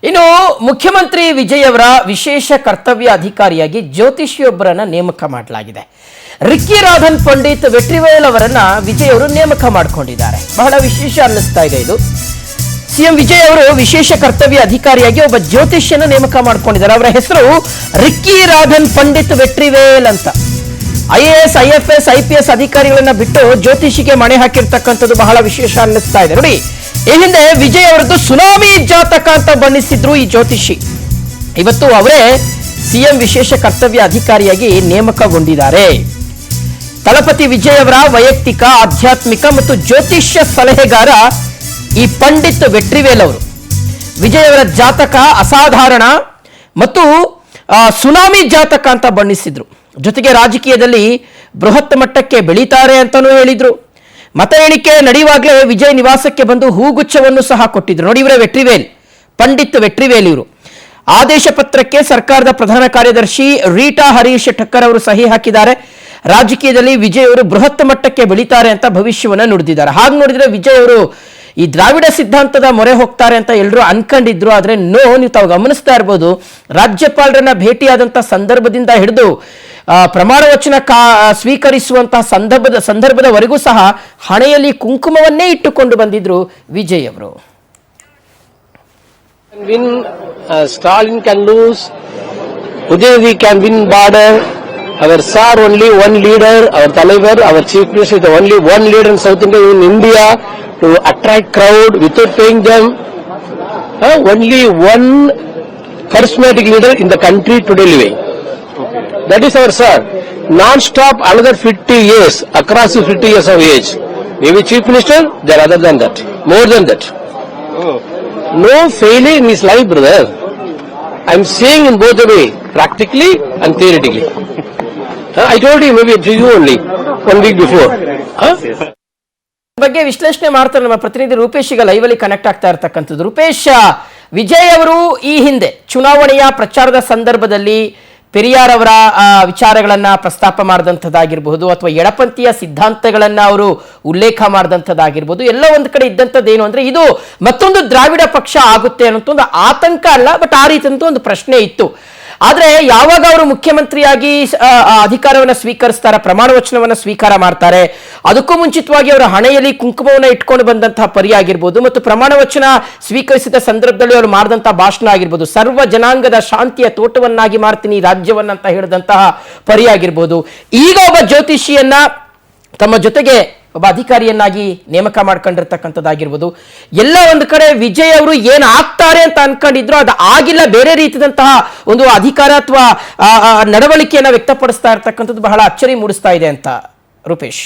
ಇನ್ನು ಮುಖ್ಯಮಂತ್ರಿ ವಿಜಯ್ ಅವರ ವಿಶೇಷ ಕರ್ತವ್ಯ ಅಧಿಕಾರಿಯಾಗಿ ಜ್ಯೋತಿಷಿಯೊಬ್ಬರನ್ನ ನೇಮಕ ಮಾಡಲಾಗಿದೆ. ರಿಕ್ಕಿ ರಾಧನ್ ಪಂಡಿತ್ ವೆಟ್ರಿವೇಲ್ ಅವರನ್ನ ವಿಜಯ್ ಅವರು ನೇಮಕ ಮಾಡಿಕೊಂಡಿದ್ದಾರೆ. ಬಹಳ ವಿಶೇಷ ಅನ್ನಿಸ್ತಾ ಇದೆ ಇದು. ಸಿಎಂ ವಿಜಯ್ ಅವರು ವಿಶೇಷ ಕರ್ತವ್ಯ ಅಧಿಕಾರಿಯಾಗಿ ಒಬ್ಬ ಜ್ಯೋತಿಷ್ಯನ ನೇಮಕ ಮಾಡಿಕೊಂಡಿದ್ದಾರೆ. ಅವರ ಹೆಸರು ರಿಕ್ಕಿ ರಾಧನ್ ಪಂಡಿತ್ ವೆಟ್ರಿವೇಲ್ ಅಂತ. IAS, IFS, IPS ಅಧಿಕಾರಿಗಳನ್ನ ಬಿಟ್ಟು ಜ್ಯೋತಿಷಿಗೆ ಮಣೆ ಹಾಕಿರ್ತಕ್ಕಂಥದ್ದು ಬಹಳ ವಿಶೇಷ ಅನ್ನಿಸ್ತಾ ಇದೆ. ನೋಡಿ, ಈ ಹಿಂದೆ ವಿಜಯ್ ಅವರದ್ದು ಸುನಾಮಿ ಜಾತಕ ಅಂತ ಬಣ್ಣಿಸಿದ್ರು ಈ ಜ್ಯೋತಿಷಿ. ಇವತ್ತು ಅವರೇ ಸಿಎಂ ವಿಶೇಷ ಕರ್ತವ್ಯ ಅಧಿಕಾರಿಯಾಗಿ ನೇಮಕಗೊಂಡಿದ್ದಾರೆ. ತಳಪತಿ ವಿಜಯ್ ಅವರ ವೈಯಕ್ತಿಕ, ಆಧ್ಯಾತ್ಮಿಕ ಮತ್ತು ಜ್ಯೋತಿಷ್ಯ ಸಲಹೆಗಾರ ಈ ಪಂಡಿತ್ ವೆಟ್ರಿವೇಲ್ ಅವರು. ವಿಜಯ್ ಅವರ ಜಾತಕ ಅಸಾಧಾರಣ ಮತ್ತು ಸುನಾಮಿ ಜಾತಕ ಅಂತ ಬಣ್ಣಿಸಿದ್ರು. ಜೊತೆಗೆ ರಾಜಕೀಯದಲ್ಲಿ ಬೃಹತ್ ಮಟ್ಟಕ್ಕೆ ಬೆಳೀತಾರೆ ಅಂತಾನೂ ಹೇಳಿದ್ರು. ಮತ ಎಣಿಕೆ ನಡೆಯುವಾಗಲೇ ವಿಜಯ್ ನಿವಾಸಕ್ಕೆ ಬಂದು ಹೂಗುಚ್ಛವನ್ನು ಸಹ ಕೊಟ್ಟಿದ್ರು. ನೋಡಿ, ಇವರೇ ವೆಟ್ರಿವೇಲ್, ಪಂಡಿತ್ ವೆಟ್ರಿವೇಲ್ ಇವರು. ಆದೇಶ ಪತ್ರಕ್ಕೆ ಸರ್ಕಾರದ ಪ್ರಧಾನ ಕಾರ್ಯದರ್ಶಿ ರೀಟಾ ಹರೀಶ್ ಠಕ್ಕರ್ ಅವರು ಸಹಿ ಹಾಕಿದ್ದಾರೆ. ರಾಜಕೀಯದಲ್ಲಿ ವಿಜಯ್ ಅವರು ಬೃಹತ್ ಮಟ್ಟಕ್ಕೆ ಬೆಳೀತಾರೆ ಅಂತ ಭವಿಷ್ಯವನ್ನ ನುಡಿದಿದ್ದಾರೆ. ಹಾಗೆ ನೋಡಿದ್ರೆ ವಿಜಯ್ ಅವರು ಈ ದ್ರಾವಿಡ ಸಿದ್ಧಾಂತದ ಮೊರೆ ಹೋಗ್ತಾರೆ ಅಂತ ಎಲ್ಲರೂ ಅನ್ಕೊಂಡಿದ್ರು. ಆದ್ರೆ ನೀವು ತಾವು ಗಮನಿಸ್ತಾ ಇರ್ಬೋದು, ರಾಜ್ಯಪಾಲರನ್ನ ಭೇಟಿಯಾದಂತ ಸಂದರ್ಭದಿಂದ ಹಿಡಿದು ಪ್ರಮಾಣ ವಚನ ಸ್ವೀಕರಿಸುವಂತಹ ಸಂದರ್ಭದವರೆಗೂ ಸಹ ಹಣೆಯಲ್ಲಿ ಕುಂಕುಮವನ್ನೇ ಇಟ್ಟುಕೊಂಡು ಬಂದಿದ್ರು ವಿಜಯ್ ಅವರು. Stalin can lose, Udayadi can win border. Our sir only one leader, our Talaivar, our chief minister is the only one leader in South India, in India, to attract crowd without paying them. Only one charismatic leader in the country today living. That is our sir. Non-stop another 50 years, across his 50 years of age. Maybe chief minister, they are other than that, more than that. No failure in his life, brother. I am saying in both the way, practically and theoretically. I told you maybe to you only 1 week before. ಬಗ್ಗೆ ವಿಶ್ಲೇಷಣೆ ಮಾಡ್ತಾರೆ ನಮ್ಮ ಪ್ರತಿನಿಧಿ ರೂಪೇಶ್. ಈಗ live ಅಲ್ಲಿ connect ಆಗ್ತಾ ಇರತಕ್ಕಂಥದ್ದು. ರೂಪೇಶ್, ವಿಜಯ್ ಅವರು ಈ ಹಿಂದೆ ಚುನಾವಣೆಯ ಪ್ರಚಾರದ ಸಂದರ್ಭದಲ್ಲಿ ಪೆರಿಯಾರ್ ಅವರ ವಿಚಾರಗಳನ್ನ ಪ್ರಸ್ತಾಪ ಮಾಡಿದಂಥದ್ದಾಗಿರ್ಬಹುದು, ಅಥವಾ ಎಡಪಂಥೀಯ ಸಿದ್ಧಾಂತಗಳನ್ನ ಅವರು ಉಲ್ಲೇಖ ಮಾಡಿದಂಥದ್ದಾಗಿರ್ಬೋದು. ಎಲ್ಲ ಒಂದು ಕಡೆ ಇದ್ದಂಥದ್ದೇನು ಅಂದ್ರೆ ಇದು ಮತ್ತೊಂದು ದ್ರಾವಿಡ ಪಕ್ಷ ಆಗುತ್ತೆ ಅನ್ನೋ ಒಂದು ಆತಂಕ ಅಲ್ಲ, ಬಟ್ ಆ ರೀತಿಯಂತ ಒಂದು ಪ್ರಶ್ನೆ ಇತ್ತು. ಆದ್ರೆ ಯಾವಾಗ ಅವರು ಮುಖ್ಯಮಂತ್ರಿಯಾಗಿ ಅಧಿಕಾರವನ್ನ ಸ್ವೀಕರಿಸ್ತಾರೆ, ಪ್ರಮಾಣ ವಚನವನ್ನ ಸ್ವೀಕಾರ ಮಾಡ್ತಾರೆ, ಅದಕ್ಕೂ ಮುಂಚಿತವಾಗಿ ಅವರ ಹಣೆಯಲ್ಲಿ ಕುಂಕುಮವನ್ನ ಇಟ್ಕೊಂಡು ಬಂದಂತಹ ಪರಿ ಆಗಿರ್ಬೋದು, ಮತ್ತು ಪ್ರಮಾಣ ವಚನ ಸ್ವೀಕರಿಸಿದ ಸಂದರ್ಭದಲ್ಲಿ ಅವರು ಮಾಡಿದಂತಹ ಭಾಷಣ ಆಗಿರ್ಬೋದು, ಸರ್ವ ಜನಾಂಗದ ಶಾಂತಿಯ ತೋಟವನ್ನಾಗಿ ಮಾಡ್ತೀನಿ ರಾಜ್ಯವನ್ನ ಅಂತ ಹೇಳಿದಂತಹ ಪರಿ ಆಗಿರ್ಬೋದು, ಈಗ ಒಬ್ಬ ಜ್ಯೋತಿಷಿಯನ್ನ ತಮ್ಮ ಜೊತೆಗೆ ಒಬ್ಬ ಅಧಿಕಾರಿಯನ್ನಾಗಿ ನೇಮಕ ಮಾಡ್ಕೊಂಡಿರ್ತಕ್ಕಂಥದ್ದಾಗಿರ್ಬೋದು. ಎಲ್ಲ ಒಂದು ಕಡೆ ವಿಜಯ್ ಅವರು ಏನ್ ಆಗ್ತಾರೆ ಅಂತ ಅನ್ಕೊಂಡಿದ್ರು, ಅದು ಆಗಿಲ್ಲ. ಬೇರೆ ರೀತಿಯಾದಂತಹ ಒಂದು ಅಧಿಕಾರ ಅಥವಾ ನಡವಳಿಕೆಯನ್ನ ವ್ಯಕ್ತಪಡಿಸ್ತಾ ಇರ್ತಕ್ಕಂಥದ್ದು ಬಹಳ ಅಚ್ಚರಿ ಮೂಡಿಸ್ತಾ ಇದೆ ಅಂತ ರೂಪೇಶ್.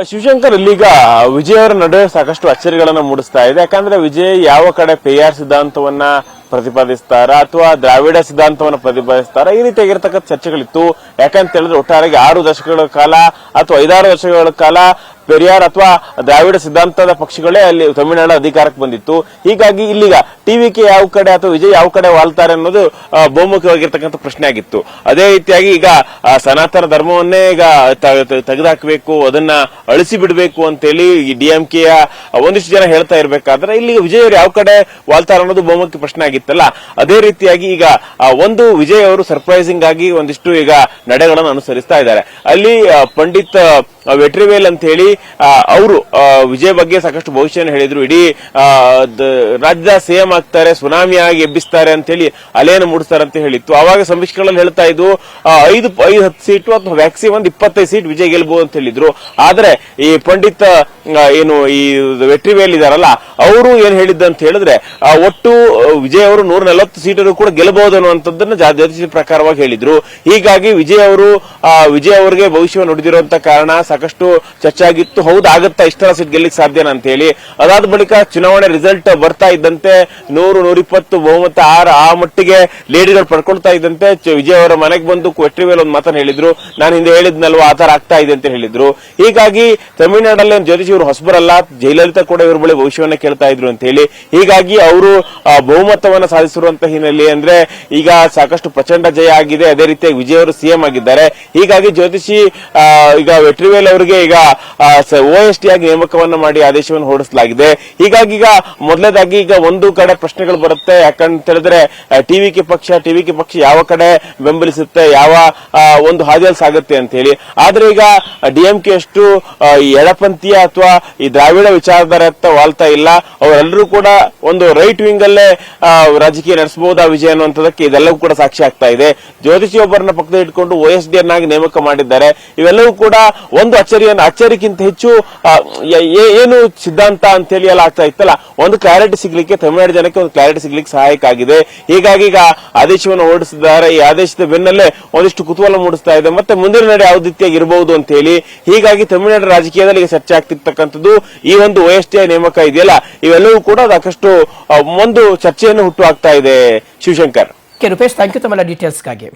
ಶಿವಶಂಕರ್, ಇಲ್ಲಿಗ ವಿಜಯ್ ಅವರ ನಡುವೆ ಸಾಕಷ್ಟು ಅಚ್ಚರಿಗಳನ್ನ ಮೂಡಿಸ್ತಾ ಇದೆ. ಯಾಕಂದ್ರೆ ವಿಜಯ್ ಯಾವ ಕಡೆ ಪೆರಿಯಾರ್ ಸಿದ್ಧಾಂತವನ್ನ ಪ್ರತಿಪಾದಿಸ್ತಾರ ಅಥವಾ ದ್ರಾವಿಡ ಸಿದ್ಧಾಂತವನ್ನು ಪ್ರತಿಪಾದಿಸ್ತಾರ, ಈ ರೀತಿಯಾಗಿರ್ತಕ್ಕಂಥ ಚರ್ಚೆಗಳಿತ್ತು. ಯಾಕಂತ ಹೇಳಿದ್ರೆ ಒಟ್ಟಾರೆಗೆ 6 ದಶಕಗಳ ಕಾಲ ಅಥವಾ 5-6 ವರ್ಷಗಳ ಕಾಲ ಪೆರಿಯಾರ್ ಅಥವಾ ದ್ರಾವಿಡ ಸಿದ್ಧಾಂತದ ಪಕ್ಷಗಳೇ ಅಲ್ಲಿ ತಮಿಳುನಾಡು ಅಧಿಕಾರಕ್ಕೆ ಬಂದಿತ್ತು. ಹೀಗಾಗಿ ಇಲ್ಲಿಗ ಟಿವಿಕೆ ಯಾವ ಕಡೆ ಅಥವಾ ವಿಜಯ್ ಯಾವ ಕಡೆ ವಾಲ್ತಾರೆ ಅನ್ನೋದು ಬಹುಮುಖವಾಗಿರ್ತಕ್ಕಂಥ ಪ್ರಶ್ನೆ ಆಗಿತ್ತು. ಅದೇ ರೀತಿಯಾಗಿ ಈಗ ಸನಾತನ ಧರ್ಮವನ್ನೇ ಈಗ ತೆಗೆದುಹಾಕಬೇಕು, ಅದನ್ನ ಅಳಿಸಿ ಬಿಡಬೇಕು ಅಂತೇಳಿ ಈ DMKಯ ಒಂದಿಷ್ಟು ಜನ ಹೇಳ್ತಾ ಇರ್ಬೇಕಾದ್ರೆ ಇಲ್ಲಿ ವಿಜಯ್ ಅವರು ಯಾವ ಕಡೆ ವಾಲ್ತಾರೆ ಅನ್ನೋದು ಬಹುಮುಖ್ಯ ಪ್ರಶ್ನೆ ಆಗಿತ್ತಲ್ಲ. ಅದೇ ರೀತಿಯಾಗಿ ಈಗ ಒಂದು ವಿಜಯ್ ಅವರು ಸರ್ಪ್ರೈಸಿಂಗ್ ಆಗಿ ಒಂದಿಷ್ಟು ಈಗ ನಡೆಗಳನ್ನು ಅನುಸರಿಸ್ತಾ ಇದ್ದಾರೆ. ಅಲ್ಲಿ ಪಂಡಿತ್ ವೆಟ್ರಿವೇಲ್ ಅಂತ ಹೇಳಿ ಅವರು ವಿಜಯ್ ಬಗ್ಗೆ ಸಾಕಷ್ಟು ಭವಿಷ್ಯನ ಹೇಳಿದ್ರು. ಇಡೀ ರಾಜ್ಯದ ಸಿಎಂ ಆಗ್ತಾರೆ, ಸುನಾಮಿ ಆಗಿ ಎಬ್ಬಿಸ್ತಾರೆ ಅಂತ ಹೇಳಿ ಅಲೆಯನ್ನು ಮೂಡಿಸ್ತಾರೆ ಅಂತ ಹೇಳಿತ್ತು. ಆವಾಗ ಸಮೀಕ್ಷೆಗಳಲ್ಲಿ ಹೇಳ್ತಾ ಇದ್ದು 5-10 ಸೀಟು ಅಥವಾ ವ್ಯಾಕ್ಸಿನ್ 25 ಸೀಟ್ ವಿಜಯ್ ಗೆಲ್ಬಹುದು ಅಂತ ಹೇಳಿದ್ರು. ಆದ್ರೆ ಈ ಪಂಡಿತ್ ಏನು ಈ ವೆಟ್ರಿವೇಲ್ ಇದಾರಲ್ಲ, ಅವರು ಏನ್ ಹೇಳಿದ್ದಂತ ಹೇಳಿದ್ರೆ ಒಟ್ಟು ವಿಜಯ್ ಅವರು 140 ಸೀಟರು ಕೂಡ ಗೆಲ್ಲಬಹುದು ಅನ್ನುವಂಥದ್ದನ್ನ ಜ್ಯೋತಿಷಿ ಪ್ರಕಾರವಾಗಿ ಹೇಳಿದ್ರು. ಹೀಗಾಗಿ ವಿಜಯ್ ಅವರಿಗೆ ಭವಿಷ್ಯ ನುಡಿದಿರುವಂತ ಕಾರಣ ಸಾಕಷ್ಟು ಚರ್ಚೆ ಆಗಿತ್ತು. ಹೌದು, ಆಗತ್ತಾ ಇಷ್ಟರ ಸೀಟ್ ಗೆಲ್ಲಿಕ್ ಸಾಧ್ಯನಾ ಅಂತ ಹೇಳಿ. ಅದಾದ ಬಳಿಕ ಚುನಾವಣೆ ರಿಸಲ್ಟ್ ಬರ್ತಾ ಇದ್ದಂತೆ 100-120 ಬಹುಮತ ಆ ಮಟ್ಟಿಗೆ ಲೀಡ್ಗಳು ಪಡ್ಕೊಳ್ತಾ ಇದ್ದಂತೆ ವಿಜಯ್ ಅವರ ಮನೆಗೆ ಬಂದು ವೆಟ್ರಿವೇಲ್ ಒಂದು ಮಾತನ್ನು ಹೇಳಿದ್ರು. ನಾನು ಹಿಂದೆ ಹೇಳಿದ್ನಲ್ವಾ, ಆತರ ಆಗ್ತಾ ಇದೆ ಅಂತ ಹೇಳಿದ್ರು. ಹೀಗಾಗಿ ತಮಿಳುನಾಡಲ್ಲಿ ಜ್ಯೋತಿಷಿ ಇವರು ಹೊಸಬರಲ್ಲ, ಜಯಲಲಿತಾ ಕೂಡ ಇವ್ರ ಬಳಿ ಭವಿಷ್ಯವನ್ನ ಕೇಳ್ತಾ ಇದ್ರು ಅಂತ ಹೇಳಿ. ಹೀಗಾಗಿ ಅವರು ಬಹುಮತವನ್ನ ಸಾಧಿಸಿರುವಂತಹ ಹಿನ್ನೆಲೆ ಅಂದ್ರೆ ಈಗ ಸಾಕಷ್ಟು ಪ್ರಚಂಡ ಜಯ ಆಗಿದೆ. ಅದೇ ರೀತಿಯಾಗಿ ವಿಜಯ್ ಅವರು ಸಿಎಂ ಆಗಿದ್ದಾರೆ. ಹೀಗಾಗಿ ಜ್ಯೋತಿಷಿ ಈಗ ವೆಟ್ರಿವೇಲ್ ವೆಟ್ರಿವೇಲ್ ಅವರಿಗೆ ಈಗ OST ಆಗಿ ನೇಮಕವನ್ನ ಮಾಡಿ ಆದೇಶವನ್ನು ಹೊರಡಿಸಲಾಗಿದೆ. ಹೀಗಾಗಿ ಈಗ ಮೊದಲನೇದಾಗಿ ಈಗ ಒಂದು ಕಡೆ ಪ್ರಶ್ನೆಗಳು ಬರುತ್ತೆ, ಯಾಕಂತ ಹೇಳಿದ್ರೆ ಟಿವಿಕೆ ಪಕ್ಷ ಯಾವ ಕಡೆ ಬೆಂಬಲಿಸುತ್ತೆ, ಯಾವ ಒಂದು ಹಾದಿಯಲ್ಲಿ ಸಾಗುತ್ತೆ ಅಂತ ಹೇಳಿ. ಆದ್ರೆ ಈಗ DMK ಅಷ್ಟು ಎಡಪಂಥೀಯ ಅಥವಾ ಈ ದ್ರಾವಿಡ ವಿಚಾರಧಾರೆಯತ್ತ ವಾಲ್ತಾ ಇಲ್ಲ. ಅವರೆಲ್ಲರೂ ಕೂಡ ಒಂದು ರೈಟ್ ವಿಂಗ್ ಅಲ್ಲೇ ರಾಜಕೀಯ ನಡೆಸಬಹುದಾ ವಿಜಯ ಅನ್ನುವಂಥದ್ದಕ್ಕೆ ಇದೆಲ್ಲವೂ ಕೂಡ ಸಾಕ್ಷಿ ಆಗ್ತಾ ಇದೆ. ಜ್ಯೋತಿಷಿ ಒಬ್ಬರನ್ನ ಪಕ್ಕದಲ್ಲಿ ಇಟ್ಕೊಂಡು OSD ಅನ್ನಾಗಿ ನೇಮಕ ಮಾಡಿದ್ದಾರೆ. ಇವೆಲ್ಲವೂ ಕೂಡ ಒಂದು ಅಚ್ಚರಿಗಿಂತ ಹೆಚ್ಚು ಏನು ಸಿದ್ಧಾಂತ ಅಂತ ಹೇಳಿ ಎಲ್ಲ ಆಗ್ತಾ ಇತ್ತಲ್ಲ, ಒಂದು ಕ್ಲಾರಿಟಿ ಸಿಗ್ಲಿಕ್ಕೆ, ತಮಿಳುನಾಡು ಜನಕ್ಕೆ ಒಂದು ಕ್ಲಾರಿಟಿ ಸಿಗ್ಲಿಕ್ಕೆ ಸಹಾಯಕ ಆಗಿದೆ. ಹೀಗಾಗಿ ಈಗ ಆದೇಶವನ್ನು ಹೊರಡಿಸಿದ್ದಾರೆ. ಈ ಆದೇಶದ ಬೆನ್ನಲ್ಲೇ ಒಂದಿಷ್ಟು ಕುತೂಹಲ ಮೂಡಿಸ್ತಾ ಇದೆ, ಮತ್ತೆ ಮುಂದಿನ ನಡೆ ಯಾವ ರೀತಿಯಾಗಿ ಇರಬಹುದು ಅಂತ ಹೇಳಿ. ಹೀಗಾಗಿ ತಮಿಳುನಾಡು ರಾಜಕೀಯದಲ್ಲಿ ಈಗ ಚರ್ಚೆ ಆಗ್ತಿರ್ತಕ್ಕಂಥದ್ದು ಈ ಒಂದು OST ನೇಮಕ ಇದೆಯಲ್ಲ, ಇವೆಲ್ಲವೂ ಕೂಡ ಸಾಕಷ್ಟು ಒಂದು ಚರ್ಚೆಯನ್ನು ಹುಟ್ಟು ಹಾಕ್ತಾ ಇದೆ. ಶಿವಶಂಕರ್. ರೂಪೇಶ್, ಥ್ಯಾಂಕ್ ಯು ತಮ್ಮೆಲ್ಲ ಡೀಟೇಲ್ಸ್ಗಾಗಿ.